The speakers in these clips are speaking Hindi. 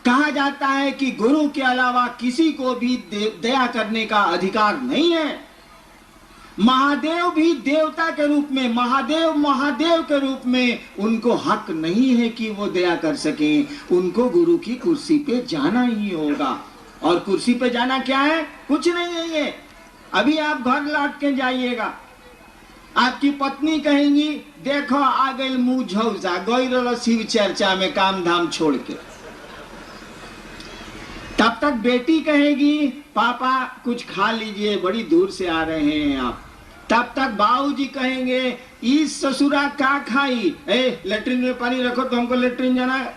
कहा जाता है कि गुरु के अलावा किसी को भी दया करने का अधिकार नहीं है। महादेव भी देवता के रूप में, महादेव के रूप में उनको हक नहीं है कि वो दया कर सकें। उनको गुरु की कुर्सी पे जाना ही होगा। और कुर्सी पे जाना क्या है? कुछ नहीं है ये। अभी आप घर लौट के जाइएगा, आपकी पत्नी कहेंगी देखो आ गई मुंह झौसा गई शिव चर्चा में काम धाम छोड़ के। तब तक बेटी कहेगी पापा कुछ खा लीजिए, बड़ी दूर से आ रहे हैं आप। तब तक बाबूजी कहेंगे इस ससुरा का खाई, लेटरिन में पानी रखो तो हमको लेटरिन जाना है।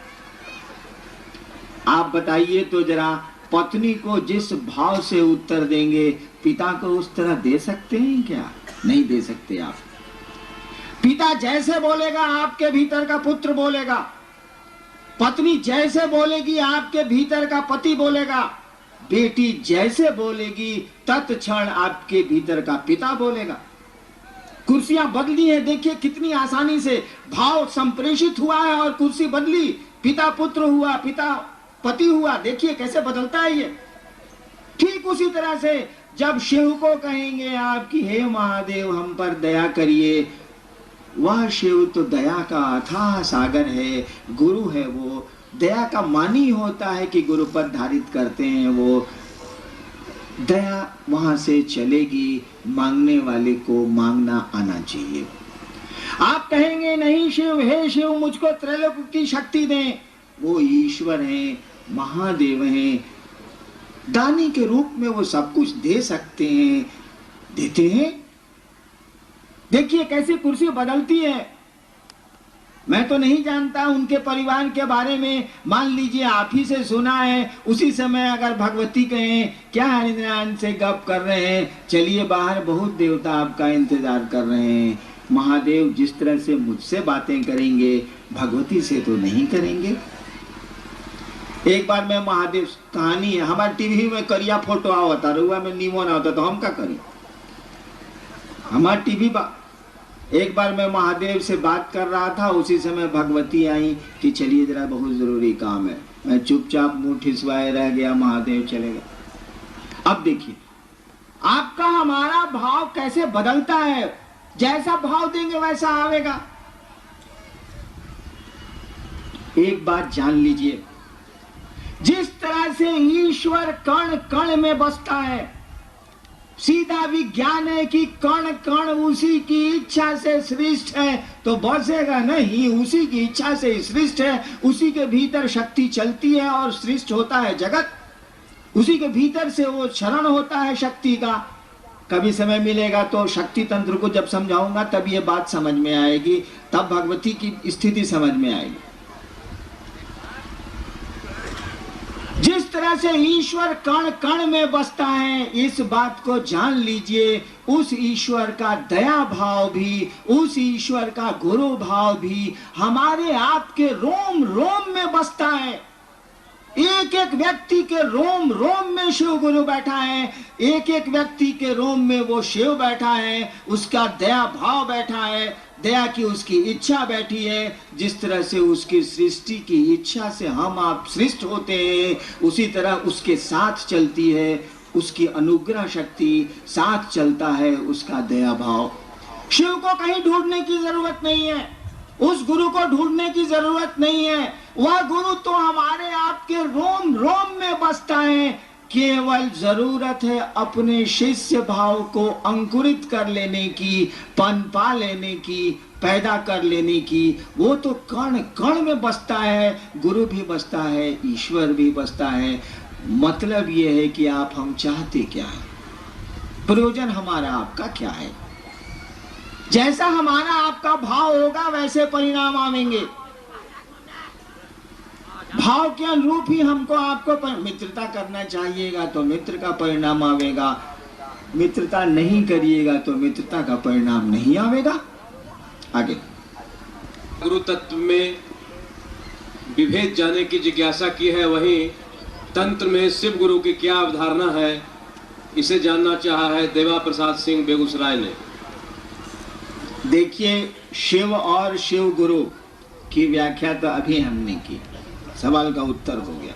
आप बताइए तो जरा, पत्नी को जिस भाव से उत्तर देंगे पिता को उस तरह दे सकते हैं क्या? नहीं दे सकते आप। पिता जैसे बोलेगा आपके भीतर का पुत्र बोलेगा, पत्नी जैसे बोलेगी आपके भीतर का पति बोलेगा, बेटी जैसे बोलेगी तत्क्षण आपके भीतर का पिता बोलेगा। कुर्सियां बदली है, देखिए कितनी आसानी से भाव संप्रेषित हुआ है और कुर्सी बदली, पिता पुत्र हुआ, पिता पति हुआ। देखिए कैसे बदलता है ये। ठीक उसी तरह से जब शिव को कहेंगे आपकी हे महादेव हम पर दया करिए, वह शिव तो दया का अथाह सागर है, गुरु है। वो दया का मानी होता है कि गुरु पर धारित करते हैं, वो दया वहां से चलेगी। मांगने वाले को मांगना आना चाहिए। आप कहेंगे नहीं शिव, हे शिव मुझको त्रैलोक की शक्ति दें, वो ईश्वर हैं, महादेव हैं, दानी के रूप में वो सब कुछ दे सकते हैं, देते हैं। देखिए कैसी कुर्सी बदलती है। मैं तो नहीं जानता उनके परिवार के बारे में, मान लीजिए आप ही से सुना है। उसी समय अगर भगवती कहें क्या हरिनारायण से गप कर रहे हैं, चलिए बाहर बहुत देवता आपका इंतजार कर रहे हैं। महादेव जिस तरह से मुझसे बातें करेंगे भगवती से तो नहीं करेंगे। एक बार मैं महादेव कहानी है, हमारे टीवी में करिया फोटो आवता रुआ में नीमो ना होता तो हम क्या करें। हमारे टीवी एक बार मैं महादेव से बात कर रहा था, उसी समय भगवती आई कि चलिए जरा बहुत जरूरी काम है। मैं चुपचाप मुंह ठिसवाए रह गया, महादेव चले गए। अब देखिए आपका हमारा भाव कैसे बदलता है। जैसा भाव देंगे वैसा आवेगा। एक बात जान लीजिए, जिस तरह से ईश्वर कण कण में बसता है, सीधा विज्ञान है कि कण कण उसी की इच्छा से सृष्ट है, तो बसेगा नहीं, उसी की इच्छा से सृष्ट है। उसी के भीतर शक्ति चलती है और सृष्ट होता है जगत। उसी के भीतर से वो क्षरण होता है शक्ति का। कभी समय मिलेगा तो शक्ति तंत्र को जब समझाऊंगा तब ये बात समझ में आएगी, तब भगवती की स्थिति समझ में आएगी। जिस तरह से ईश्वर कण कण में बसता है, इस बात को जान लीजिए। उस ईश्वर का दया भाव भी, उस ईश्वर का गुरु भाव भी हमारे आपके रोम रोम में बसता है। एक एक व्यक्ति के रोम रोम में शिव गुरु बैठा है, एक एक व्यक्ति के रोम में वो शिव बैठा है, उसका दया भाव बैठा है, दया की उसकी इच्छा बैठी है। जिस तरह से उसकी सृष्टि की इच्छा से हम आप सृष्ट होते हैं, उसी तरह उसके साथ चलती है उसकी अनुग्रह शक्ति, साथ चलता है उसका दया भाव। शिव को कहीं ढूंढने की जरूरत नहीं है, उस गुरु को ढूंढने की जरूरत नहीं है। वह गुरु तो हमारे आपके रोम रोम में बसता है। केवल जरूरत है अपने शिष्य भाव को अंकुरित कर लेने की, पनपा लेने की, पैदा कर लेने की। वो तो कण कण में बसता है, गुरु भी बसता है, ईश्वर भी बसता है। मतलब ये है कि आप हम चाहते क्या है, प्रयोजन हमारा आपका क्या है। जैसा हमारा आपका भाव होगा वैसे परिणाम आवेंगे। भाव के अनुरूप ही हमको आपको मित्रता करना चाहिएगा तो मित्र का परिणाम आवेगा, मित्रता नहीं करिएगा तो मित्रता का परिणाम नहीं आवेगा। आगे गुरु तत्व में विभेद जाने की जिज्ञासा की है, वहीं तंत्र में शिव गुरु की क्या अवधारणा है इसे जानना चाहा है देवा प्रसाद सिंह बेगूसराय ने। देखिए शिव और शिव गुरु की व्याख्या तो अभी हमने की, सवाल का उत्तर हो गया।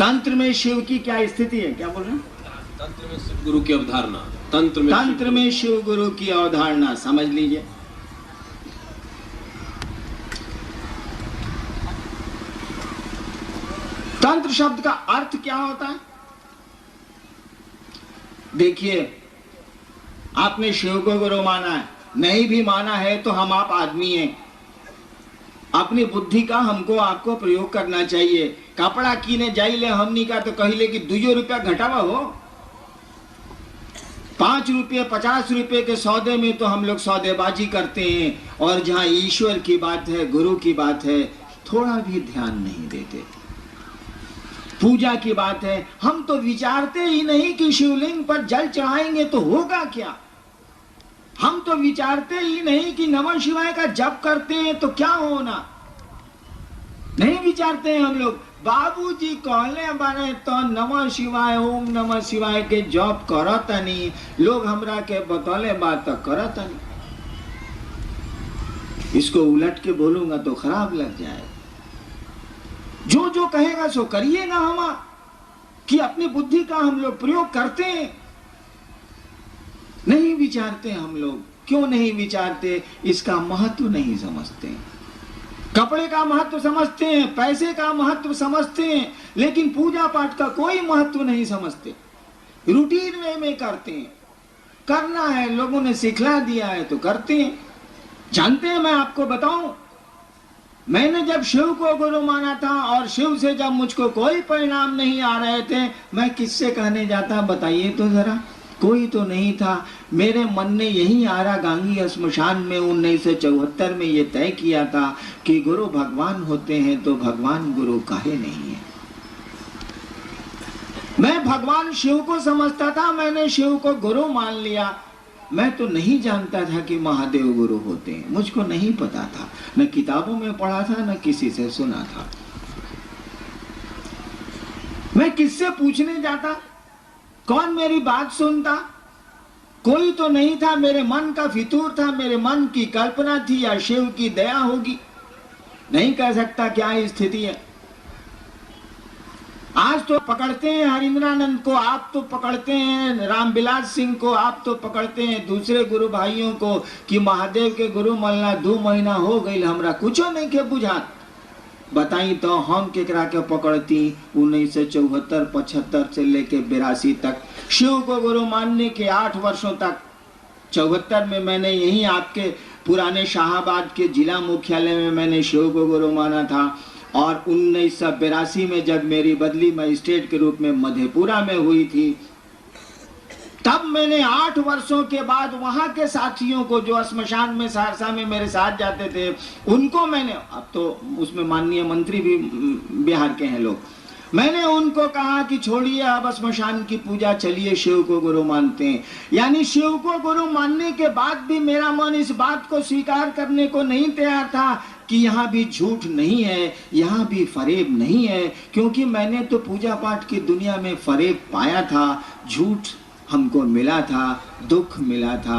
तंत्र में शिव की क्या स्थिति है? क्या बोल रहे हैं? तंत्र में शिव गुरु की अवधारणा, तंत्र में शिव गुरु की अवधारणा समझ लीजिए। तंत्र शब्द का अर्थ क्या होता है? देखिए, आपने शिव को गुरु माना है, नहीं भी माना है तो हम आप आदमी हैं। अपनी बुद्धि का हमको आपको प्रयोग करना चाहिए। कपड़ा कीने जाइले हमनी का तो कहिले कि 2 रुपया घटावा हो। 5 रुपये 50 रुपये के सौदे में तो हम लोग सौदेबाजी करते हैं, और जहां ईश्वर की बात है, गुरु की बात है, थोड़ा भी ध्यान नहीं देते। पूजा की बात है, हम तो विचारते ही नहीं कि शिवलिंग पर जल चढ़ाएंगे तो होगा क्या। हम तो विचारते ही नहीं कि नमः शिवाय का जप करते हैं तो क्या होना, नहीं विचारते हैं हम लोग। बाबूजी कहले बारे तो नमः शिवाय, ओम नमः शिवाय के जप करतनी, लोग हमरा के बतौले बात तो करतनी। इसको उलट के बोलूंगा तो खराब लग जाए। जो जो कहेगा सो करिएगा हम, कि अपनी बुद्धि का हम लोग प्रयोग करते हैं, नहीं विचारते हम लोग। क्यों नहीं विचारते? इसका महत्व नहीं समझते। कपड़े का महत्व समझते हैं, पैसे का महत्व समझते हैं, लेकिन पूजा पाठ का कोई महत्व नहीं समझते। रूटीन वे में करते हैं, करना है, लोगों ने सिखला दिया है तो करते हैं। जानते हैं, मैं आपको बताऊं, मैंने जब शिव को गुरु माना था और शिव से जब मुझको कोई परिणाम नहीं आ रहे थे, मैं किससे कहने जाता? बताइए तो जरा। कोई तो नहीं था। मेरे मन ने यही आरा गांगी श्मशान में 1974 में ये तय किया था कि गुरु भगवान होते हैं तो भगवान गुरु काहे नहीं है। मैं भगवान शिव को समझता था, मैंने शिव को गुरु मान लिया। मैं तो नहीं जानता था कि महादेव गुरु होते हैं, मुझको नहीं पता था, न किताबों में पढ़ा था न किसी से सुना था। मैं किससे पूछने जाता? कौन मेरी बात सुनता? कोई तो नहीं था। मेरे मन का फितूर था, मेरे मन की कल्पना थी, या शिव की दया होगी, नहीं कह सकता क्या स्थिति है। आज तो पकड़ते हैं हरिंद्रानंद को, आप तो पकड़ते हैं रामविलास सिंह को, आप तो पकड़ते हैं दूसरे गुरु भाइयों को कि महादेव के गुरु मलना 2 महीना हो गई, हमरा कुछ नहीं के बुझात। बताई तो हम केकरा के पकड़ती? 1974 75 से लेके 82 तक शिव को गुरु मानने के 8 वर्षों तक। 74 में मैंने यही आपके पुराने शाहाबाद के जिला मुख्यालय में मैंने शिव को गुरु माना था, और 1982 में जब मेरी बदली मजिस्ट्रेट के रूप में मधेपुरा में हुई थी, तब मैंने 8 वर्षों के बाद वहां के साथियों को जो श्मशान में सहरसा में मेरे साथ जाते थे, उनको मैंने, अब तो उसमें माननीय मंत्री भी बिहार के हैं लोग, मैंने उनको कहा कि छोड़िए अब श्मशान की पूजा, चलिए शिव को गुरु मानते हैं। यानी शिव को गुरु मानने के बाद भी मेरा मन इस बात को स्वीकार करने को नहीं तैयार था कि यहाँ भी झूठ नहीं है, यहाँ भी फरेब नहीं है, क्योंकि मैंने तो पूजा पाठ की दुनिया में फरेब पाया था, झूठ हमको मिला था, दुख मिला था,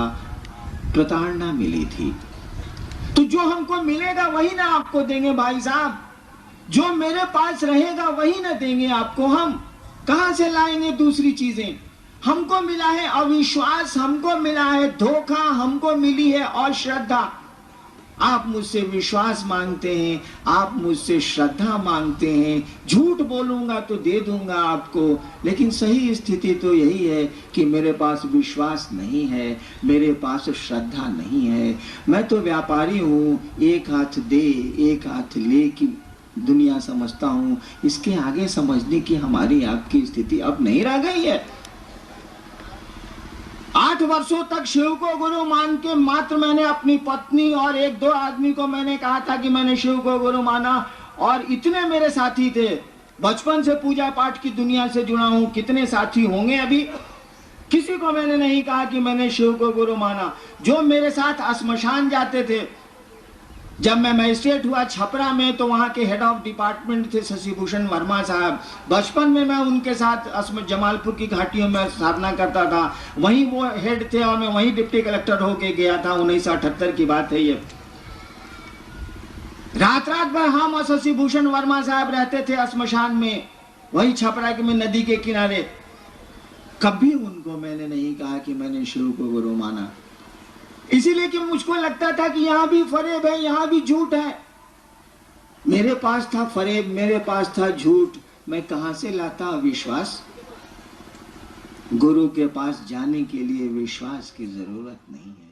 प्रताड़ना मिली थी। तो जो हमको मिलेगा वही ना आपको देंगे भाई साहब, जो मेरे पास रहेगा वही ना देंगे आपको। हम कहां से लाएंगे दूसरी चीजें? हमको मिला है अविश्वास, हमको मिला है धोखा, हमको मिली है अश्रद्धा। आप मुझसे विश्वास मांगते हैं, आप मुझसे श्रद्धा मांगते हैं। झूठ बोलूंगा तो दे दूंगा आपको, लेकिन सही स्थिति तो यही है कि मेरे पास विश्वास नहीं है, मेरे पास श्रद्धा नहीं है। मैं तो व्यापारी हूँ, एक हाथ दे एक हाथ ले की दुनिया समझता हूँ। इसके आगे समझने की हमारी आपकी स्थिति अब नहीं रह गई है। 8 वर्षों तक शिव को गुरु मान के मात्र मैंने अपनी पत्नी और 1-2 आदमी को मैंने कहा था कि मैंने शिव को गुरु माना, और इतने मेरे साथी थे। बचपन से पूजा पाठ की दुनिया से जुड़ा हूं, कितने साथी होंगे अभी, किसी को मैंने नहीं कहा कि मैंने शिव को गुरु माना। जो मेरे साथ श्मशान जाते थे, जब मैं मजिस्ट्रेट हुआ छपरा में, तो वहाँ के हेड ऑफ डिपार्टमेंट थे शशिभूषण वर्मा साहब। बचपन में मैं उनके साथ जमालपुर की घाटियों में साधना करता था, वहीं वो हेड थे और मैं वहीं डिप्टी कलेक्टर होके गया था। 1978 की बात है ये। रात भर हम और शशिभूषण वर्मा साहब रहते थे श्मशान में। वही छपरा के में नदी के किनारे। कभी उनको मैंने नहीं कहा कि मैंने शिव को गुरु माना, इसीलिए कि मुझको लगता था कि यहां भी फरेब है, यहां भी झूठ है। मेरे पास था फरेब, मेरे पास था झूठ, मैं कहां से लाता विश्वास? गुरु के पास जाने के लिए विश्वास की जरूरत नहीं है।